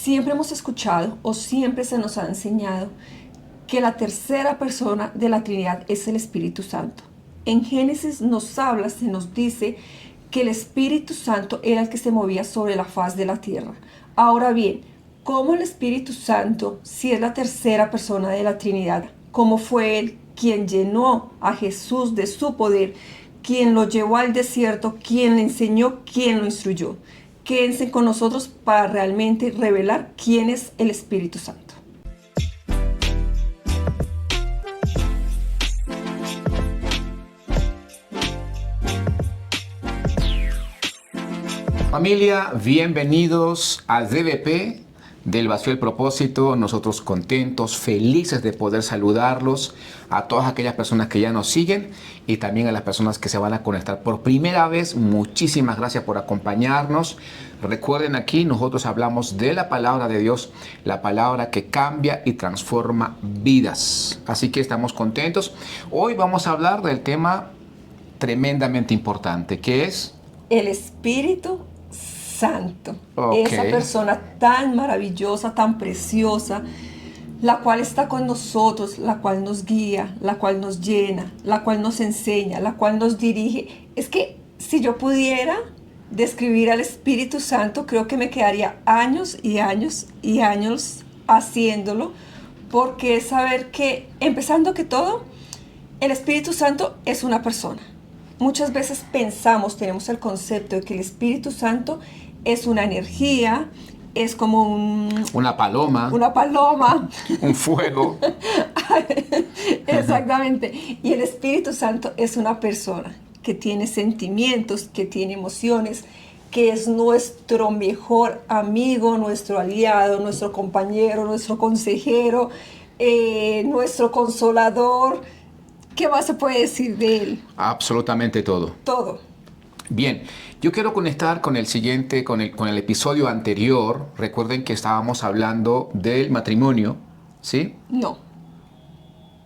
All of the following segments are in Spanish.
siempre hemos escuchado o siempre se nos ha enseñado que la tercera persona de la Trinidad es el Espíritu Santo. En Génesis se nos dice que el Espíritu Santo era el que se movía sobre la faz de la tierra. Ahora bien, ¿cómo el Espíritu Santo, si es la tercera persona de la Trinidad, cómo fue Él quien llenó a Jesús de su poder, quien lo llevó al desierto, quien le enseñó, quien lo instruyó? Quédense con nosotros para realmente revelar quién es el Espíritu Santo. Familia, bienvenidos al DBP del Vacío del Propósito. Nosotros contentos, felices de poder saludarlos, a todas aquellas personas que ya nos siguen y también a las personas que se van a conectar por primera vez. Muchísimas gracias por acompañarnos. Recuerden, aquí nosotros hablamos de la palabra de Dios, la palabra que cambia y transforma vidas. Así que estamos contentos. Hoy vamos a hablar del tema tremendamente importante, que es el Espíritu Santo. Okay. Esa persona tan maravillosa, tan preciosa, la cual está con nosotros, la cual nos guía, la cual nos llena, la cual nos enseña, la cual nos dirige. Es que si yo pudiera describir al Espíritu Santo, creo que me quedaría años y años y años haciéndolo, porque es saber que, empezando que todo, el Espíritu Santo es una persona. Muchas veces tenemos el concepto de que el Espíritu Santo es una energía, es como una paloma, un fuego. Exactamente. Y el Espíritu Santo es una persona que tiene sentimientos, que tiene emociones, que es nuestro mejor amigo, nuestro aliado, nuestro compañero, nuestro consejero, nuestro consolador. ¿Qué más se puede decir de él? Absolutamente todo. Todo. Bien, yo quiero conectar con el siguiente, con el episodio anterior. Recuerden que estábamos hablando del matrimonio, ¿sí? No.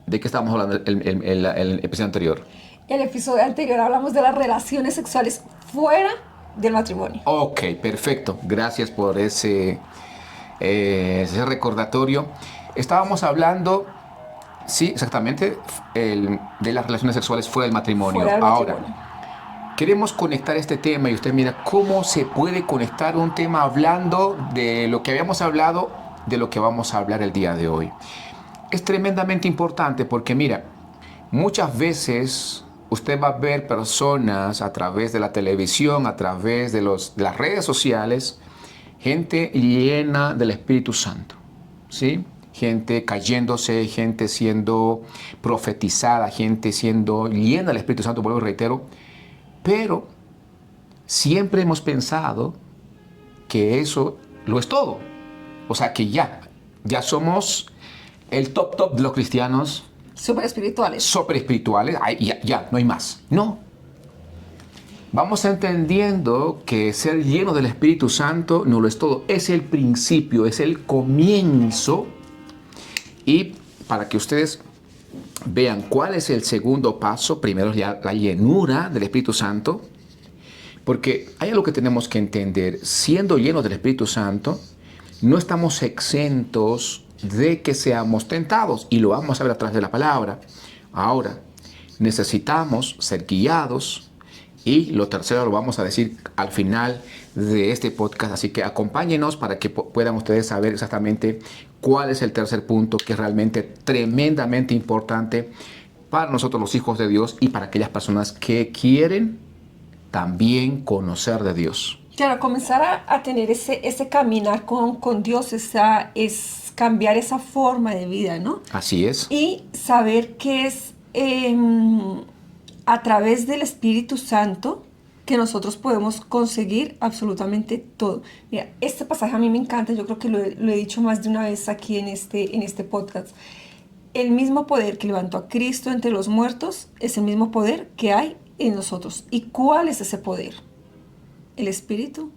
¿De qué estábamos hablando el episodio anterior? El episodio anterior hablamos de las relaciones sexuales fuera del matrimonio. Ok, perfecto. Gracias por ese recordatorio. Estábamos hablando... Sí, exactamente, de las relaciones sexuales fuera del matrimonio. Ahora, queremos conectar este tema y usted mira cómo se puede conectar un tema hablando de lo que habíamos hablado, de lo que vamos a hablar el día de hoy. Es tremendamente importante porque mira, muchas veces usted va a ver personas a través de la televisión, a través de las redes sociales, gente llena del Espíritu Santo, ¿sí? Gente cayéndose, gente siendo profetizada, gente siendo llena del Espíritu Santo, vuelvo y reitero. Pero siempre hemos pensado que eso lo es todo. O sea, que ya somos el top de los cristianos. Súper espirituales. Súper espirituales. Ya, no hay más. No. Vamos entendiendo que ser lleno del Espíritu Santo no lo es todo. Es el principio, es el comienzo. Y para que ustedes vean cuál es el segundo paso, primero ya la llenura del Espíritu Santo, porque hay algo que tenemos que entender. Siendo llenos del Espíritu Santo, no estamos exentos de que seamos tentados, y lo vamos a ver a través de la palabra. Ahora, necesitamos ser guiados, y lo tercero lo vamos a decir al final de este podcast, así que acompáñenos para que puedan ustedes saber exactamente cuál es el tercer punto, que es realmente tremendamente importante para nosotros los hijos de Dios y para aquellas personas que quieren también conocer de Dios. Claro, comenzar a tener ese caminar con Dios, es cambiar esa forma de vida, ¿no? Así es. Y saber que es a través del Espíritu Santo que nosotros podemos conseguir absolutamente todo. Mira, este pasaje a mí me encanta, yo creo que lo he dicho más de una vez aquí en este podcast. El mismo poder que levantó a Cristo entre los muertos es el mismo poder que hay en nosotros. ¿Y cuál es ese poder? El Espíritu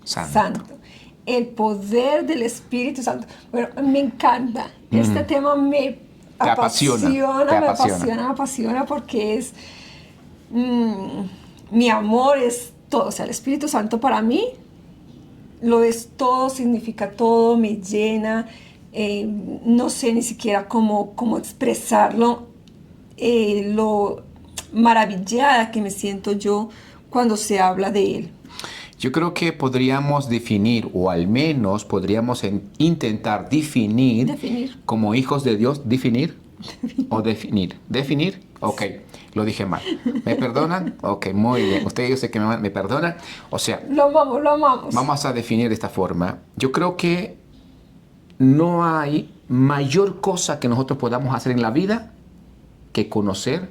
Santo. El poder del Espíritu Santo. Bueno, me encanta. Este tema me apasiona porque es... mi amor es todo. O sea, el Espíritu Santo para mí Lo es todo, significa todo, me llena. No sé ni siquiera cómo expresarlo, lo maravillada que me siento yo cuando se habla de Él. Yo creo que podríamos definir, o al menos podríamos intentar Definir. como hijos de Dios, definir o definir. ¿Definir? Ok, lo dije mal. ¿Me perdonan? Ok, muy bien. Ustedes yo sé que me perdonan. O sea, Lo amamos, lo amamos. vamos a definir de esta forma. Yo creo que no hay mayor cosa que nosotros podamos hacer en la vida que conocer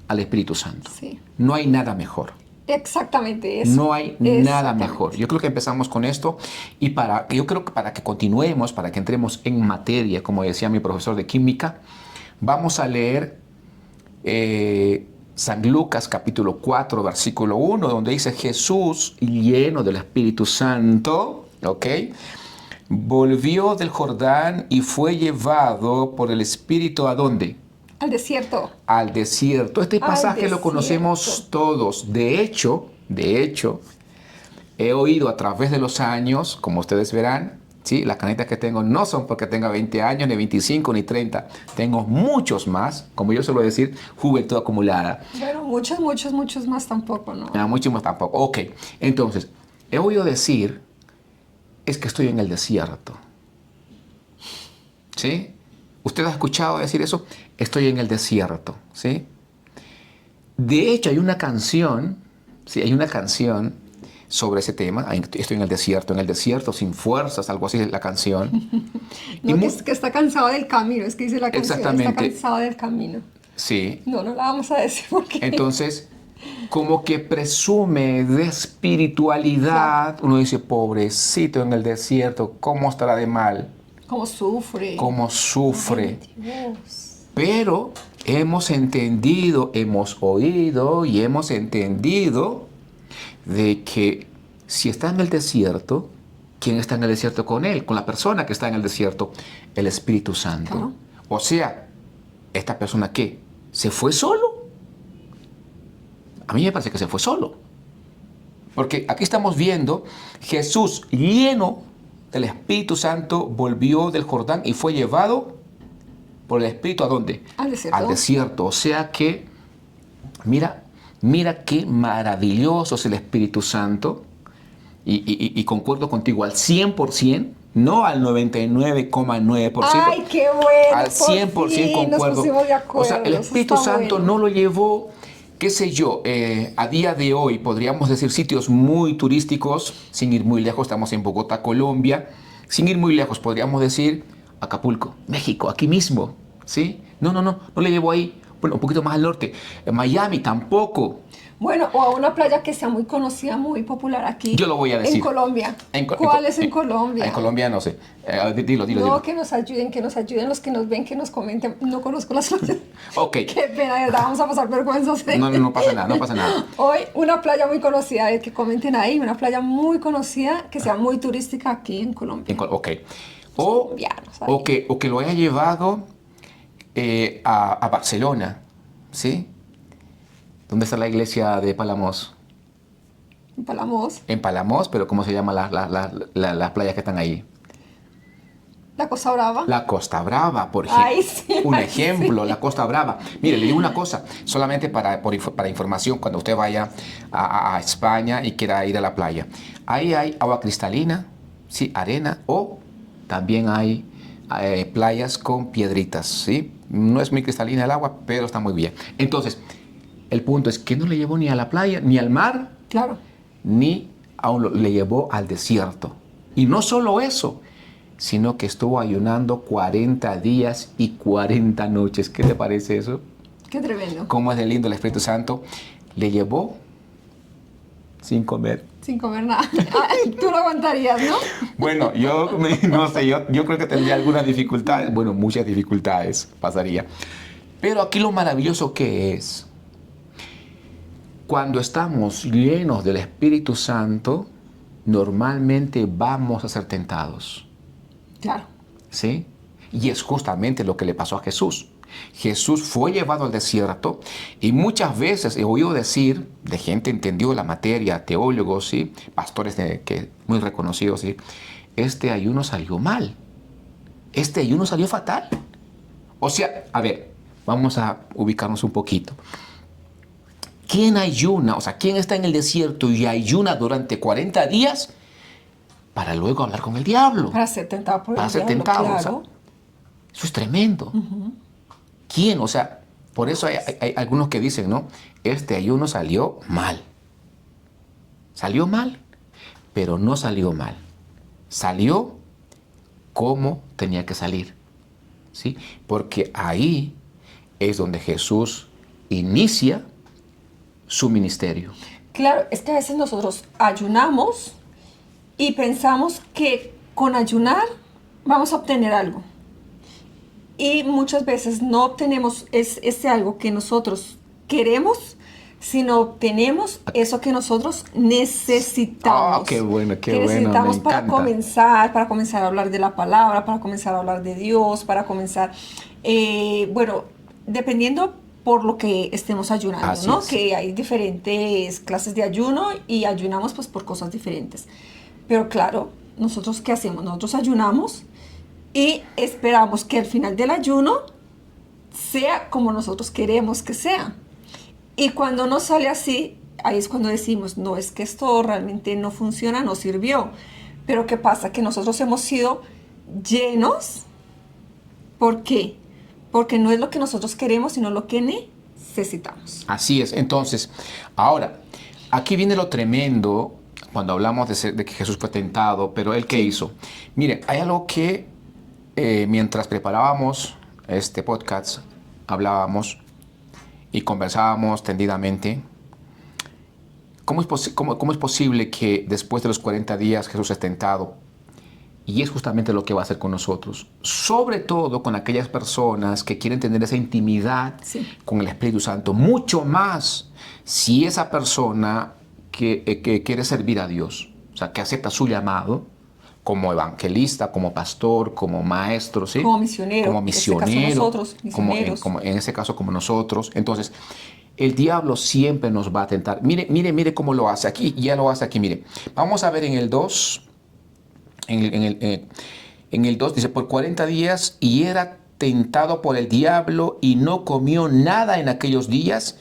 al Espíritu Santo. Sí. No hay nada mejor. Exactamente eso. No hay nada mejor. Yo creo que empezamos con esto y yo creo que para que continuemos, para que entremos en materia, como decía mi profesor de química, vamos a leer San Lucas capítulo 4, versículo 1, donde dice: Jesús, lleno del Espíritu Santo, ¿ok?, volvió del Jordán y fue llevado por el Espíritu ¿a dónde? Al desierto. Al desierto. Este pasaje lo conocemos todos. De hecho, he oído a través de los años, como ustedes verán, ¿sí? Las canitas que tengo no son porque tenga 20 años, ni 25, ni 30. Tengo muchos más, como yo suelo decir, juventud acumulada. Bueno, muchos más tampoco, ¿no? No, muchos más tampoco. Ok, entonces, he oído decir, es que estoy en el desierto. ¿Sí? ¿Usted ha escuchado decir eso? Estoy en el desierto, ¿sí? De hecho, hay una canción, ¿sí? Hay una canción sobre ese tema. Estoy en el desierto, sin fuerzas, algo así es la canción. No, que está cansado del camino, es que dice la canción, exactamente. está cansado del camino. Sí. No la vamos a decir porque... Entonces, como que presume de espiritualidad. Uno dice, pobrecito en el desierto, ¿cómo estará de mal? ¿Cómo sufre? ¿Cómo sufre? Ay, Dios. Pero hemos entendido, hemos oído y hemos entendido de que si está en el desierto, ¿quién está en el desierto con él? Con la persona que está en el desierto, el Espíritu Santo. Claro. O sea, ¿esta persona qué? ¿Se fue solo? A mí me parece que se fue solo. Porque aquí estamos viendo Jesús lleno del Espíritu Santo volvió del Jordán y fue llevado por el Espíritu ¿a dónde? Al desierto. Al desierto. O sea que, mira qué maravilloso es el Espíritu Santo. Y concuerdo contigo al 100%, no al 99,9%. ¡Ay, qué bueno! Al 100% concuerdo. Nos pusimos de acuerdo. O sea, el Espíritu Santo no lo llevó, qué sé yo, a día de hoy podríamos decir sitios muy turísticos, sin ir muy lejos, estamos en Bogotá, Colombia, sin ir muy lejos podríamos decir Acapulco, México, aquí mismo, ¿sí? No le llevó ahí, bueno, un poquito más al norte, Miami tampoco. Bueno, o a una playa que sea muy conocida, muy popular aquí. Yo lo voy a decir. En Colombia. ¿Cuál es en Colombia? En Colombia no sé. Dilo. No, que nos ayuden los que nos ven, que nos comenten. No conozco las playas. Ok. Qué pena, de verdad, vamos a pasar vergüenzas. No pasa nada. Hoy, una playa muy conocida, que comenten ahí, una playa muy conocida, que sea muy turística aquí en Colombia. Ok. O que lo haya llevado a Barcelona, ¿sí? ¿Dónde está la iglesia de Palamos? En Palamos. En Palamos, pero ¿cómo se llaman las playas que están ahí? La Costa Brava. La Costa Brava, por ejemplo. Ay, sí, un ay, ejemplo, sí. la Costa Brava. Mire, le digo una cosa, solamente para información, cuando usted vaya a España y quiera ir a la playa. Ahí hay agua cristalina, sí, arena, o también hay playas con piedritas, ¿sí? No es muy cristalina el agua, pero está muy bien. Entonces, el punto es que no le llevó ni a la playa, ni al mar, Claro. ni le llevó al desierto. Y no solo eso, sino que estuvo ayunando 40 días y 40 noches. ¿Qué te parece eso? Qué tremendo. ¿Cómo es de lindo el Espíritu Santo? Le llevó sin comer. Sin comer nada. Tú lo aguantarías, ¿no? Bueno, no sé, yo creo que tendría algunas dificultades. Bueno, muchas dificultades pasaría. Pero aquí lo maravilloso que es, cuando estamos llenos del Espíritu Santo, normalmente vamos a ser tentados. Claro. ¿Sí? Y es justamente lo que le pasó a Jesús. Jesús fue llevado al desierto y muchas veces he oído decir de gente entendió de la materia, teólogos, ¿sí? Pastores muy reconocidos, ¿sí? Este ayuno salió mal. Este ayuno salió fatal. O sea, a ver, vamos a ubicarnos un poquito. ¿Quién ayuna? O sea, ¿quién está en el desierto y ayuna durante 40 días para luego hablar con el diablo? Para ser tentado por Para el ser diablo, tentado. claro. O sea, eso es tremendo. ¿Quién? O sea, por eso hay algunos que dicen, ¿no? Este ayuno salió mal. Salió mal, pero no salió mal. Salió como tenía que salir. ¿Sí? Porque ahí es donde Jesús inicia su ministerio. Claro, es que a veces nosotros ayunamos y pensamos que con ayunar vamos a obtener algo. Y muchas veces no obtenemos ese algo que nosotros queremos, sino obtenemos eso que nosotros necesitamos. Ah, qué bueno, que necesitamos me para encanta. para comenzar a hablar de la palabra, para comenzar a hablar de Dios, para comenzar, bueno, dependiendo por lo que estemos ayunando, Así ¿no? es. Que hay diferentes clases de ayuno y ayunamos pues por cosas diferentes. Pero claro, nosotros ¿qué hacemos? Nosotros ayunamos y esperamos que al final del ayuno sea como nosotros queremos que sea. Y cuando no sale así, ahí es cuando decimos, no, es que esto realmente no funciona, no sirvió. Pero ¿qué pasa? Que nosotros hemos sido llenos. ¿Por qué? Porque no es lo que nosotros queremos, sino lo que necesitamos. Así es. Entonces, ahora, aquí viene lo tremendo cuando hablamos de que Jesús fue tentado, pero ¿él qué hizo? Mire, hay algo que mientras preparábamos este podcast, hablábamos y conversábamos tendidamente. ¿Cómo es posible que después de los 40 días Jesús es tentado? Y es justamente lo que va a hacer con nosotros. Sobre todo con aquellas personas que quieren tener esa intimidad con el Espíritu Santo. Mucho más si esa persona que quiere servir a Dios. O sea, que acepta su llamado como evangelista, como pastor, como maestro, ¿sí? Como misionero. Como misionero. En este caso nosotros, misioneros. En ese caso como nosotros. Entonces, el diablo siempre nos va a tentar. Mire cómo lo hace aquí. Ya lo hace aquí, mire. Vamos a ver en el 2. En el 2 dice, por 40 días y era tentado por el diablo y no comió nada en aquellos días,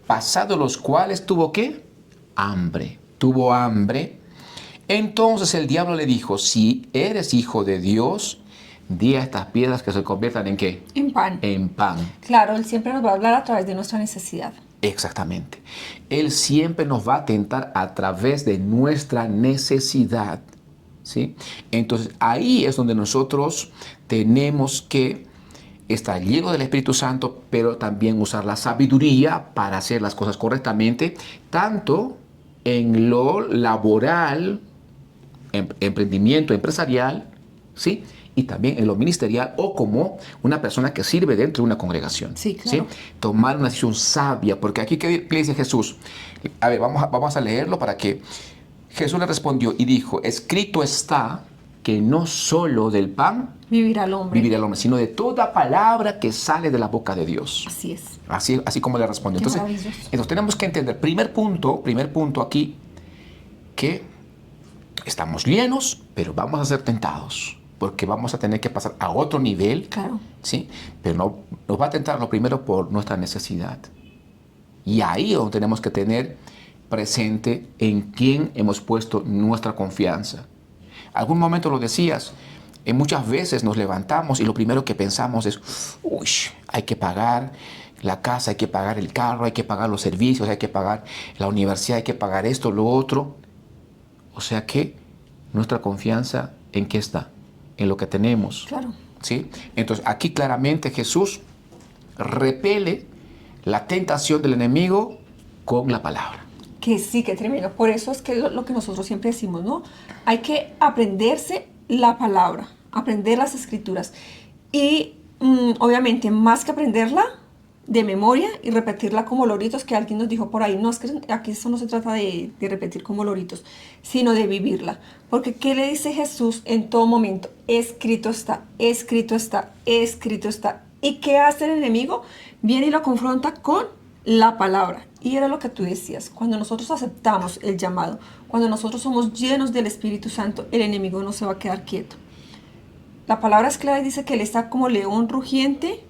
pasados los cuales tuvo ¿qué? Hambre. Tuvo hambre. Entonces el diablo le dijo, si eres hijo de Dios, di a estas piedras que se conviertan ¿en qué? En pan. En pan. Claro, Él siempre nos va a hablar a través de nuestra necesidad. Exactamente. Él siempre nos va a tentar a través de nuestra necesidad. ¿Sí? Entonces ahí es donde nosotros tenemos que estar llenos del Espíritu Santo, pero también usar la sabiduría para hacer las cosas correctamente, tanto en lo laboral, emprendimiento empresarial, ¿sí? Y también en lo ministerial o como una persona que sirve dentro de una congregación. Sí, claro. ¿Sí? Tomar una decisión sabia, porque aquí ¿qué le dice Jesús? A ver, vamos a leerlo para que Jesús le respondió y dijo, escrito está que no solo del pan vivirá el hombre, sino de toda palabra que sale de la boca de Dios. Así es. Así como le respondió. Entonces tenemos que entender, primer punto aquí, que estamos llenos, pero vamos a ser tentados, porque vamos a tener que pasar a otro nivel. Claro. ¿Sí? Pero no, nos va a tentar lo primero por nuestra necesidad. Y ahí es donde tenemos que tener presente en quién hemos puesto nuestra confianza. Algún momento lo decías, muchas veces nos levantamos y lo primero que pensamos es, uy, hay que pagar la casa, hay que pagar el carro, hay que pagar los servicios, hay que pagar la universidad, hay que pagar esto, lo otro. O sea que nuestra confianza, ¿en qué está? En lo que tenemos. Claro. ¿Sí? Entonces aquí claramente Jesús repele la tentación del enemigo con la palabra. Que sí, que tremendo. Por eso es que lo que nosotros siempre decimos, ¿no? Hay que aprenderse la palabra, aprender las escrituras. Y obviamente, más que aprenderla de memoria y repetirla como loritos, que alguien nos dijo por ahí, no, es que aquí esto no se trata de repetir como loritos, sino de vivirla. Porque ¿qué le dice Jesús en todo momento? Escrito está, escrito está, escrito está. ¿Y qué hace el enemigo? Viene y lo confronta con la palabra. Y era lo que tú decías, cuando nosotros aceptamos el llamado, cuando nosotros somos llenos del Espíritu Santo, el enemigo no se va a quedar quieto. La palabra es clara y dice que él está como león rugiente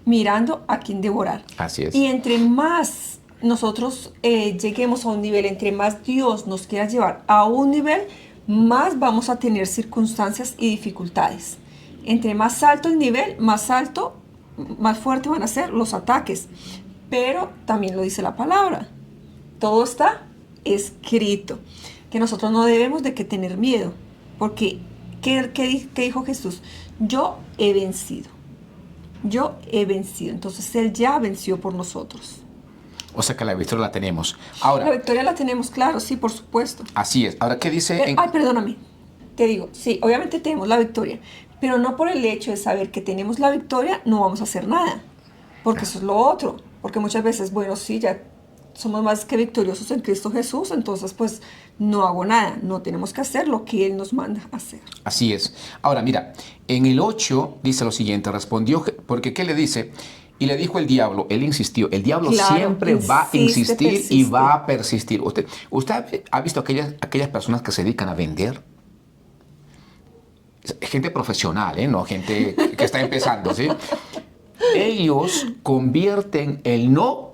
mirando a quien devorar. Así es. Y entre más nosotros lleguemos a un nivel, entre más Dios nos quiera llevar a un nivel, más vamos a tener circunstancias y dificultades. Entre más alto el nivel, más alto, más fuerte van a ser los ataques. Pero también lo dice la palabra. Todo está escrito. Que nosotros no debemos de que tener miedo. Porque, ¿qué dijo Jesús? Yo he vencido. Yo he vencido. Entonces Él ya venció por nosotros. O sea que la victoria la tenemos. Ahora, La victoria la tenemos, claro, sí, por supuesto. así es. Ahora, ¿qué dice? Ay, perdóname. Te digo, sí, obviamente tenemos la victoria. Pero no por el hecho de saber que tenemos la victoria, no vamos a hacer nada. Porque eso es lo otro. Porque muchas veces, bueno, sí, ya somos más que victoriosos en Cristo Jesús, entonces pues no hago nada. No tenemos que hacer lo que Él nos manda a hacer. Así es. Ahora, mira, en el 8 dice lo siguiente, respondió, porque ¿qué le dice? Y le dijo el diablo, él insistió, el diablo Claro, siempre va a insiste, insistir y persiste. va a persistir. ¿Usted ha visto aquellas personas que se dedican a vender? Es gente profesional, ¿eh? No gente que está empezando, ¿sí? Ellos convierten el no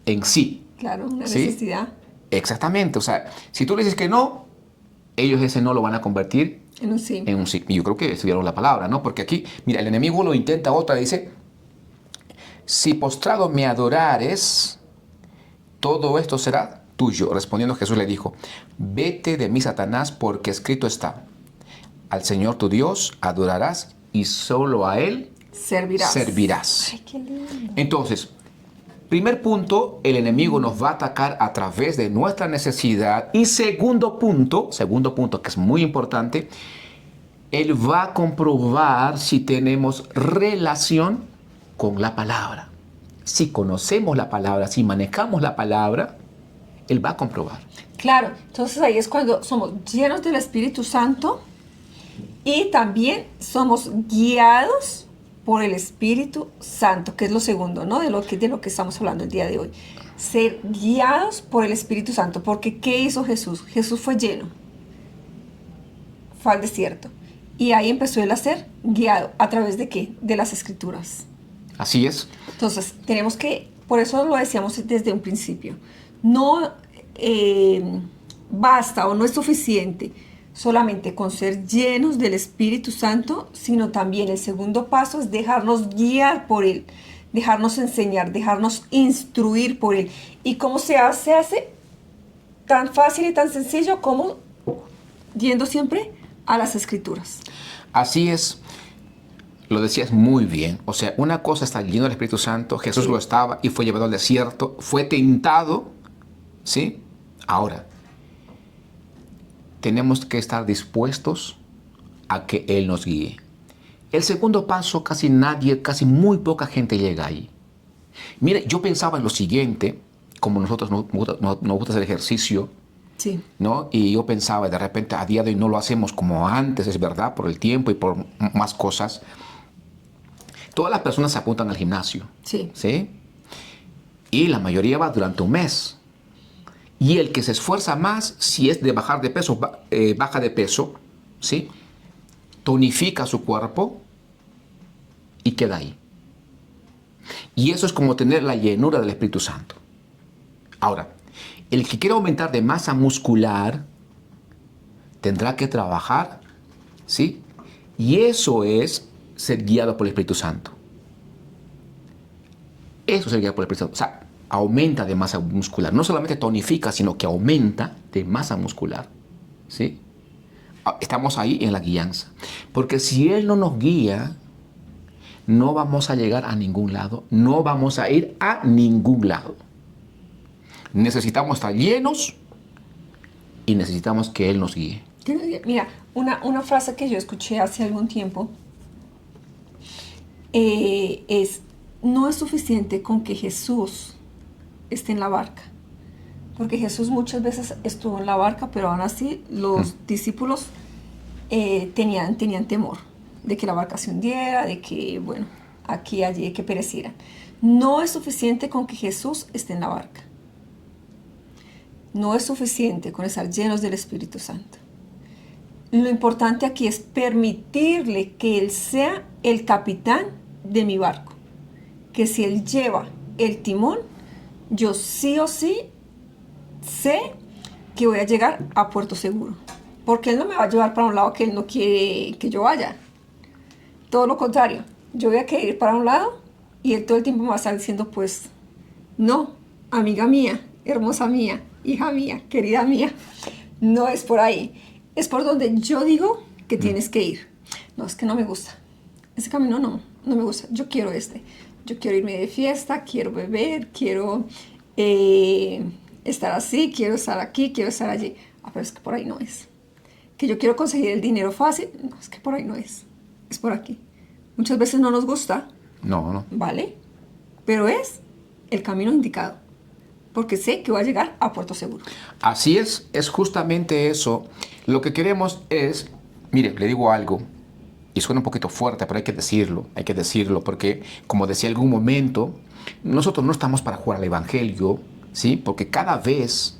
en sí. Claro, una ¿Sí? necesidad Exactamente. O sea, si tú le dices que no, ellos ese no lo van a convertir en un sí. en un sí. Y yo creo que estudiaron la palabra, ¿no? Porque aquí, mira, el enemigo lo intenta otra, dice, si postrado me adorares, todo esto será tuyo. Respondiendo Jesús le dijo, vete de mí, Satanás, porque escrito está, al Señor tu Dios adorarás y solo a Él servirás. Ay, qué lindo. Entonces, primer punto, el enemigo nos va a atacar a través de nuestra necesidad. Y segundo punto, que es muy importante, él va a comprobar si tenemos relación con la palabra. Si conocemos la palabra, si manejamos la palabra, él va a comprobar. Claro, entonces ahí es cuando somos llenos del Espíritu Santo y también somos guiados por el Espíritu Santo, que es lo segundo, ¿no? De lo que estamos hablando el día de hoy. Ser guiados por el Espíritu Santo, porque ¿qué hizo Jesús? Jesús fue lleno, fue al desierto y ahí empezó él a ser guiado. ¿A través de qué? De las Escrituras. Así es. Entonces, tenemos que, por eso lo decíamos desde un principio, no basta o no es suficiente solamente con ser llenos del Espíritu Santo, sino también el segundo paso es dejarnos guiar por Él, dejarnos enseñar, dejarnos instruir por Él. ¿Y cómo se hace? Se hace tan fácil y tan sencillo como yendo siempre a las Escrituras. Así es. Lo decías muy bien. O sea, una cosa está lleno del Espíritu Santo, Jesús Sí. lo estaba y fue llevado al desierto, fue tentado, ¿sí? Ahora, tenemos que estar dispuestos a que Él nos guíe. El segundo paso, casi muy poca gente llega ahí. Mire, yo pensaba en lo siguiente, como nosotros nos gusta hacer ejercicio, Sí. ¿no? Y yo pensaba, de repente, a día de hoy no lo hacemos como antes, es verdad, por el tiempo y por más cosas. Todas las personas se apuntan al gimnasio, Sí. ¿sí? Y la mayoría va durante un mes. Y el que se esfuerza más, si es de bajar de peso, baja de peso, ¿sí? Tonifica su cuerpo y queda ahí. Y eso es como tener la llenura del Espíritu Santo. Ahora, el que quiere aumentar de masa muscular tendrá que trabajar, ¿sí? Y eso es ser guiado por el Espíritu Santo. Eso es ser guiado por el Espíritu Santo. O sea, aumenta de masa muscular. No solamente tonifica, sino que aumenta de masa muscular, ¿sí? Estamos ahí en la guianza. Porque si Él no nos guía, no vamos a llegar a ningún lado. No vamos a ir a ningún lado. Necesitamos estar llenos y necesitamos que Él nos guíe. Mira, una frase que yo escuché hace algún tiempo no es suficiente con que Jesús esté en la barca, porque Jesús muchas veces estuvo en la barca, pero aún así los discípulos tenían temor de que la barca se hundiera, de que, bueno, aquí y allí, que perecieran. No es suficiente con que Jesús esté en la barca. No es suficiente con estar llenos del Espíritu Santo. Lo importante aquí es permitirle que Él sea el capitán de mi barco. Que si Él lleva el timón, yo sí o sí sé que voy a llegar a puerto seguro. Porque Él no me va a llevar para un lado que Él no quiere que yo vaya. Todo lo contrario, yo voy a querer ir para un lado y Él todo el tiempo me va a estar diciendo, pues, no, amiga mía, hermosa mía, hija mía, querida mía, no es por ahí. Es por donde yo digo que tienes que ir. No, es que no me gusta. Ese camino no me gusta. Yo quiero este. Yo quiero irme de fiesta, quiero beber, quiero estar así, quiero estar aquí, quiero estar allí. Ah, pero es que por ahí no es. Que yo quiero conseguir el dinero fácil. No, es que por ahí no es. Es por aquí. Muchas veces no nos gusta. No. ¿Vale? Pero es el camino indicado. Porque sé que voy a llegar a puerto seguro. Así es justamente eso. Lo que queremos es, mire, le digo algo, y suena un poquito fuerte, pero hay que decirlo, porque como decía en algún momento, nosotros no estamos para jugar al Evangelio, ¿sí? Porque cada vez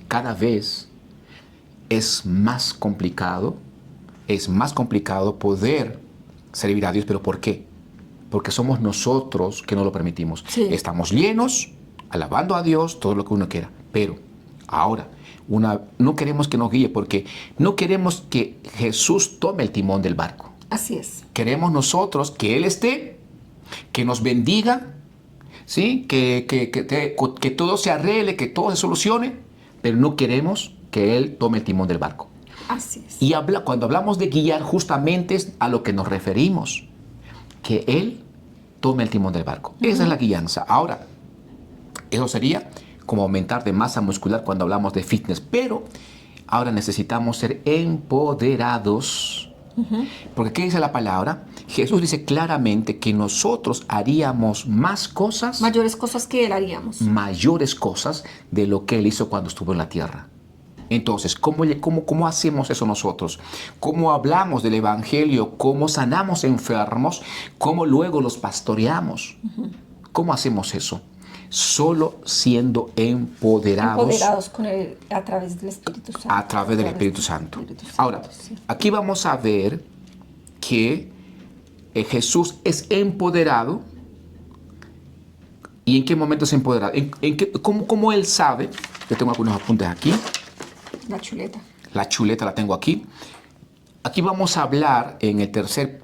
es más complicado poder servir a Dios. ¿Pero por qué? Porque somos nosotros que no lo permitimos. Sí. Estamos llenos, alabando a Dios, todo lo que uno quiera. Pero ahora, no queremos que nos guíe porque no queremos que Jesús tome el timón del barco. Así es. Queremos nosotros que Él esté, que nos bendiga, ¿sí? Que todo se arregle, que todo se solucione, pero no queremos que Él tome el timón del barco. Así es. Y cuando hablamos de guiar, justamente es a lo que nos referimos, que Él tome el timón del barco. Esa es la guianza. Ahora, eso sería como aumentar de masa muscular cuando hablamos de fitness, pero ahora necesitamos ser empoderados. Porque ¿qué dice la palabra? Jesús dice claramente que nosotros haríamos más cosas, Mayores cosas que Él haríamos. mayores cosas de lo que Él hizo cuando estuvo en la tierra. Entonces, ¿cómo hacemos eso nosotros? ¿Cómo hablamos del Evangelio? ¿Cómo sanamos enfermos? ¿Cómo luego los pastoreamos? ¿Cómo hacemos eso? Solo siendo empoderados A través del Espíritu Santo. a través del Espíritu Santo. Ahora, Sí. aquí vamos a ver que Jesús es empoderado. ¿Y en qué momento es empoderado? ¿Cómo Él sabe? Yo tengo algunos apuntes aquí. La chuleta. La chuleta la tengo aquí. Aquí vamos a hablar en la tercera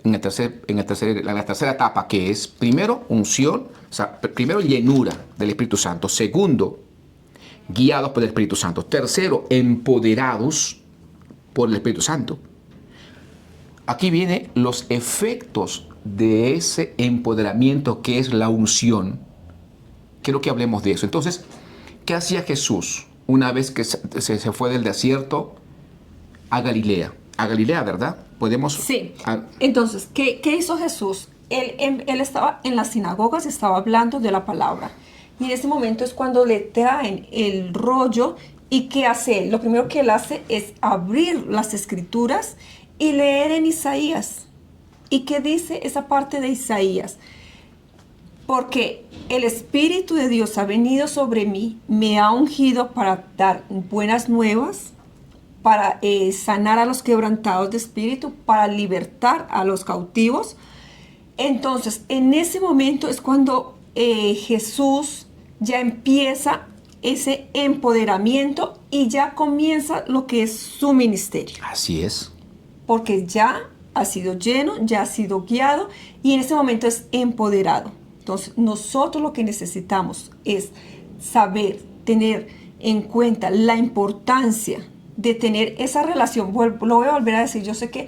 etapa, que es primero unción, o sea, primero llenura del Espíritu Santo. Segundo, guiados por el Espíritu Santo. Tercero, empoderados por el Espíritu Santo. Aquí vienen los efectos de ese empoderamiento que es la unción. Quiero que hablemos de eso. Entonces, ¿qué hacía Jesús una vez que se fue del desierto a Galilea? A Galilea, ¿verdad? Podemos... Sí. Entonces, ¿qué hizo Jesús? Él estaba en las sinagogas, estaba hablando de la palabra. Y en ese momento es cuando le traen el rollo. ¿Y qué hace él? Lo primero que él hace es abrir las escrituras y leer en Isaías. ¿Y qué dice esa parte de Isaías? Porque el Espíritu de Dios ha venido sobre mí, me ha ungido para dar buenas nuevas, para sanar a los quebrantados de espíritu, para libertar a los cautivos. Entonces, en ese momento es cuando Jesús ya empieza ese empoderamiento y ya comienza lo que es su ministerio. Así es. Porque ya ha sido lleno, ya ha sido guiado y en ese momento es empoderado. Entonces, nosotros lo que necesitamos es saber, tener en cuenta la importancia de tener esa relación. Lo voy a volver a decir, yo sé que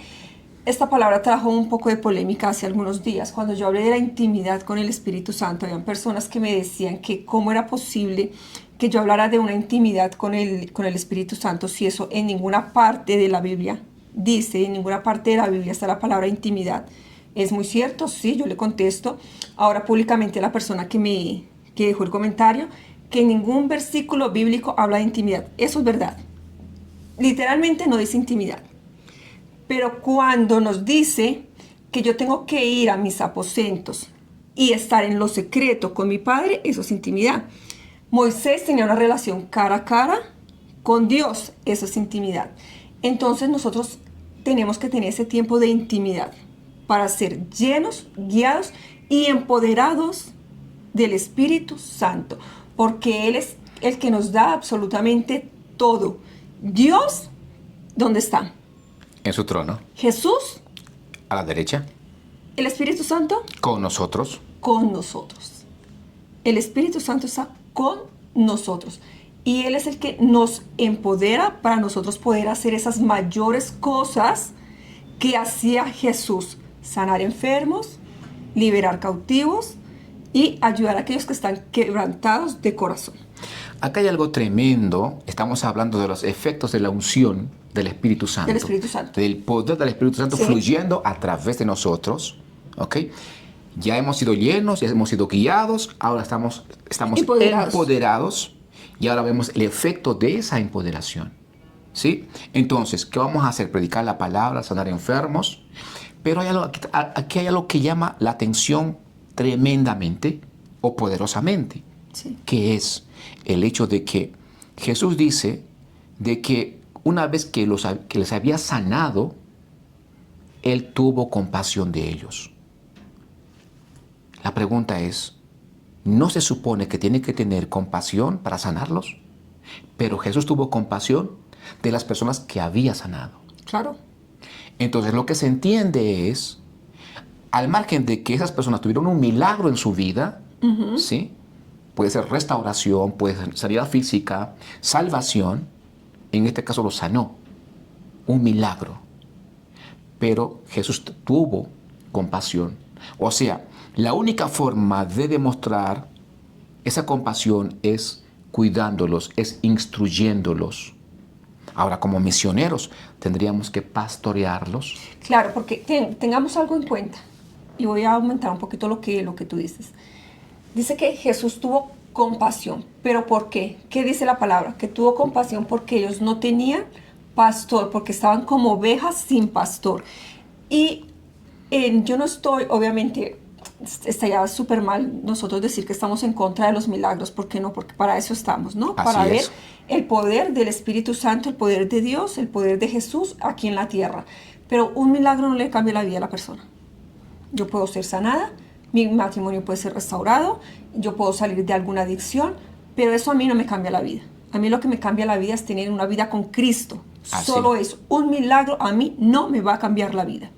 esta palabra trajo un poco de polémica hace algunos días. Cuando yo hablé de la intimidad con el Espíritu Santo, habían personas que me decían que cómo era posible que yo hablara de una intimidad con el Espíritu Santo si eso en ninguna parte de la Biblia dice, en ninguna parte de la Biblia está la palabra intimidad. ¿Es muy cierto? Sí, yo le contesto ahora públicamente a la persona que dejó el comentario que en ningún versículo bíblico habla de intimidad. Eso es verdad. Literalmente no dice intimidad. Pero cuando nos dice que yo tengo que ir a mis aposentos y estar en lo secreto con mi Padre, eso es intimidad. Moisés tenía una relación cara a cara con Dios, eso es intimidad. Entonces nosotros tenemos que tener ese tiempo de intimidad para ser llenos, guiados y empoderados del Espíritu Santo, porque Él es el que nos da absolutamente todo. Dios, ¿dónde está? En su trono. Jesús, A la derecha. el Espíritu Santo, Con nosotros. con nosotros. El Espíritu Santo está con nosotros. Y Él es el que nos empodera para nosotros poder hacer esas mayores cosas que hacía Jesús. Sanar enfermos, liberar cautivos y ayudar a aquellos que están quebrantados de corazón. Acá hay algo tremendo. Estamos hablando de los efectos de la unción del Espíritu Santo. Del Espíritu Santo. Del poder del Espíritu Santo Sí. fluyendo a través de nosotros. ¿Ok? Ya hemos sido llenos, ya hemos sido guiados, ahora estamos empoderados y ahora vemos el efecto de esa empoderación. ¿Sí? Entonces, ¿qué vamos a hacer? Predicar la palabra, sanar enfermos. Pero hay algo, aquí hay algo que llama la atención tremendamente o poderosamente, Sí. que es el hecho de que Jesús dice de que una vez que les había sanado, Él tuvo compasión de ellos. La pregunta es, ¿no se supone que tiene que tener compasión para sanarlos? Pero Jesús tuvo compasión de las personas que había sanado. Claro. Entonces lo que se entiende es, al margen de que esas personas tuvieron un milagro en su vida, ¿sí? Puede ser restauración, puede ser sanidad física, salvación, en este caso lo sanó, un milagro. Pero Jesús tuvo compasión. O sea, la única forma de demostrar esa compasión es cuidándolos, es instruyéndolos. Ahora, como misioneros, tendríamos que pastorearlos. Claro, porque tengamos algo en cuenta. Y voy a aumentar un poquito lo que tú dices. Dice que Jesús tuvo compasión. ¿Pero por qué? ¿Qué dice la palabra? Que tuvo compasión porque ellos no tenían pastor, porque estaban como ovejas sin pastor. Y yo no estoy, obviamente, estaría súper mal nosotros decir que estamos en contra de los milagros. ¿Por qué no? Porque para eso estamos, ¿no? Así Para ver es. el poder del Espíritu Santo, el poder de Dios, el poder de Jesús aquí en la tierra. Pero un milagro no le cambia la vida a la persona. Yo puedo ser sanada, mi matrimonio puede ser restaurado, yo puedo salir de alguna adicción, pero eso a mí no me cambia la vida. A mí lo que me cambia la vida es tener una vida con Cristo. Así. Solo eso. Un milagro a mí no me va a cambiar la vida.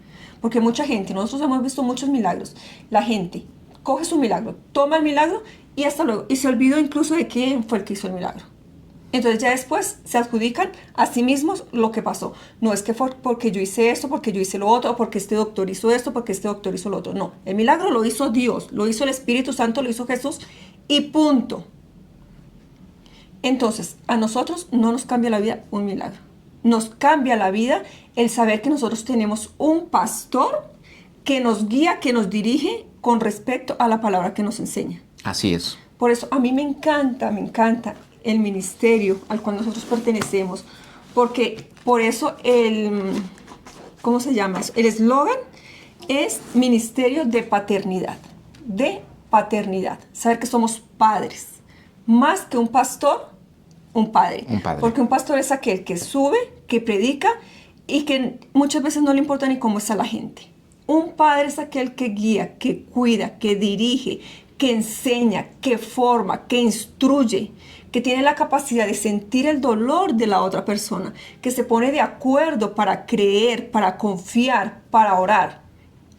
Porque mucha gente, nosotros hemos visto muchos milagros. La gente coge su milagro, toma el milagro y hasta luego. Y se olvidó incluso de quién fue el que hizo el milagro. Entonces ya después se adjudican a sí mismos lo que pasó. No es que fue porque yo hice esto, porque yo hice lo otro, o porque este doctor hizo esto, porque este doctor hizo lo otro. No, el milagro lo hizo Dios, lo hizo el Espíritu Santo, lo hizo Jesús y punto. Entonces, a nosotros no nos cambia la vida un milagro. Nos cambia la vida el saber que nosotros tenemos un pastor que nos guía, que nos dirige con respecto a la palabra que nos enseña. Así es. Por eso a mí me encanta el ministerio al cual nosotros pertenecemos, porque por eso ¿cómo se llama eso? El eslogan es Ministerio de Paternidad, saber que somos padres, más que un pastor, un padre. Un padre. Porque un pastor es aquel que sube, que predica y que muchas veces no le importa ni cómo está la gente. Un padre es aquel que guía, que cuida, que dirige, que enseña, que forma, que instruye, que tiene la capacidad de sentir el dolor de la otra persona, que se pone de acuerdo para creer, para confiar, para orar.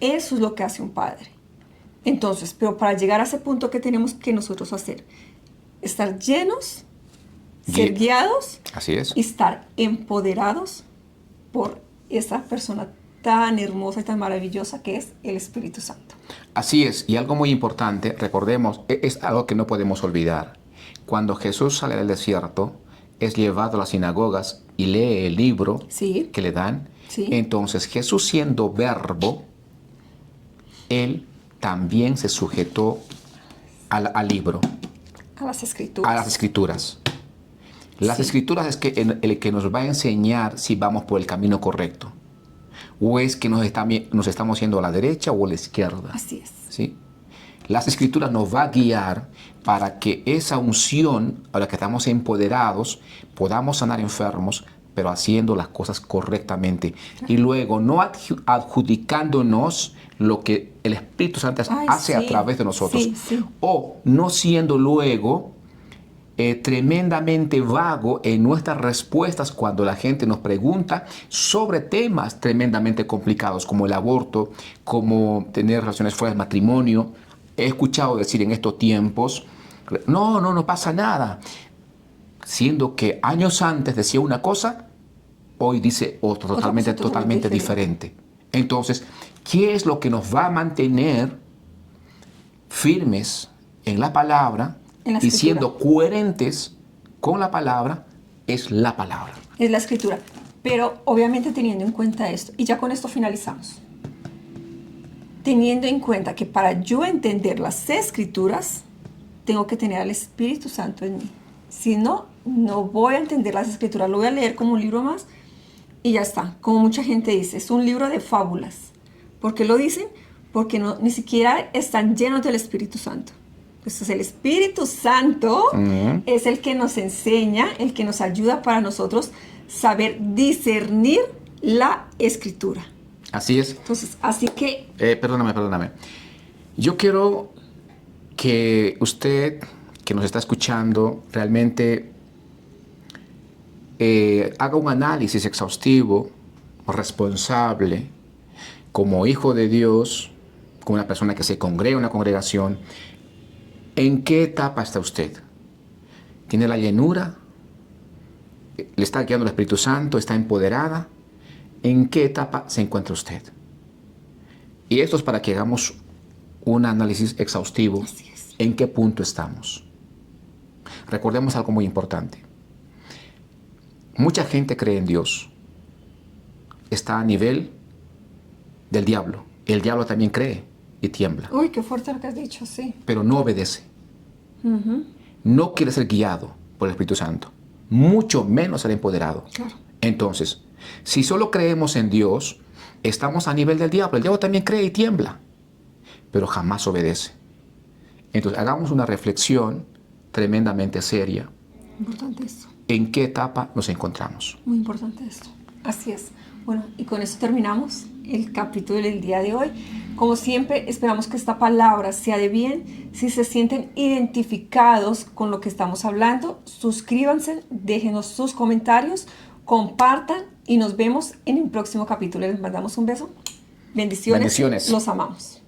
Eso es lo que hace un padre. Entonces, pero para llegar a ese punto, ¿qué tenemos que nosotros hacer? Estar llenos, ser guiados. Así es. Y estar empoderados por esa persona tan hermosa y tan maravillosa que es el Espíritu Santo. Así es, y algo muy importante, recordemos, es algo que no podemos olvidar. Cuando Jesús sale del desierto, es llevado a las sinagogas y lee el libro Sí. que le dan. Sí. Entonces Jesús, siendo verbo, Él también se sujetó al libro, A las Escrituras. a las Escrituras. Las Sí. Escrituras es el que nos va a enseñar si vamos por el camino correcto. O es que nos estamos yendo a la derecha o a la izquierda. Así es. ¿Sí? Las Escrituras nos va a guiar para que esa unción, a la que estamos empoderados, podamos sanar enfermos, pero haciendo las cosas correctamente. Y luego no adjudicándonos lo que el Espíritu Santo hace a través de nosotros. Sí. O no siendo luego tremendamente vago en nuestras respuestas cuando la gente nos pregunta sobre temas tremendamente complicados, como el aborto, como tener relaciones fuera del matrimonio. He escuchado decir en estos tiempos, no pasa nada. Siendo que años antes decía una cosa, hoy dice otra, totalmente diferente. Entonces, ¿qué es lo que nos va a mantener firmes en la palabra y siendo coherentes con la palabra? Es la palabra. Es la Escritura. Pero obviamente teniendo en cuenta esto, y ya con esto finalizamos, teniendo en cuenta que para yo entender las Escrituras, tengo que tener al Espíritu Santo en mí. Si no, no voy a entender las Escrituras. Lo voy a leer como un libro más y ya está. Como mucha gente dice, es un libro de fábulas. ¿Por qué lo dicen? Porque ni siquiera están llenos del Espíritu Santo. Entonces el Espíritu Santo es el que nos enseña, el que nos ayuda para nosotros saber discernir la Escritura. Así es. Entonces, así que... Perdóname. Yo quiero que usted, que nos está escuchando, realmente haga un análisis exhaustivo, responsable, como hijo de Dios, como una persona que se congrega en una congregación. ¿En qué etapa está usted? ¿Tiene la llenura? ¿Le está guiando el Espíritu Santo? ¿Está empoderada? ¿En qué etapa se encuentra usted? Y esto es para que hagamos un análisis exhaustivo. ¿En qué punto estamos? Recordemos algo muy importante. Mucha gente cree en Dios. Está a nivel del diablo. El diablo también cree y tiembla. Uy, qué fuerte lo que has dicho, sí. Pero no obedece. No quiere ser guiado por el Espíritu Santo. Mucho menos ser empoderado. Claro. Entonces, si solo creemos en Dios, estamos a nivel del diablo. El diablo también cree y tiembla, pero jamás obedece. Entonces, hagamos una reflexión tremendamente seria. Importante esto. ¿En qué etapa nos encontramos? Muy importante esto. Así es. Bueno, y con eso terminamos el capítulo del día de hoy. Como siempre, esperamos que esta palabra sea de bien. Si se sienten identificados con lo que estamos hablando, suscríbanse, déjenos sus comentarios, compartan y nos vemos en el próximo capítulo. Les mandamos un beso. Bendiciones. Bendiciones. Los amamos.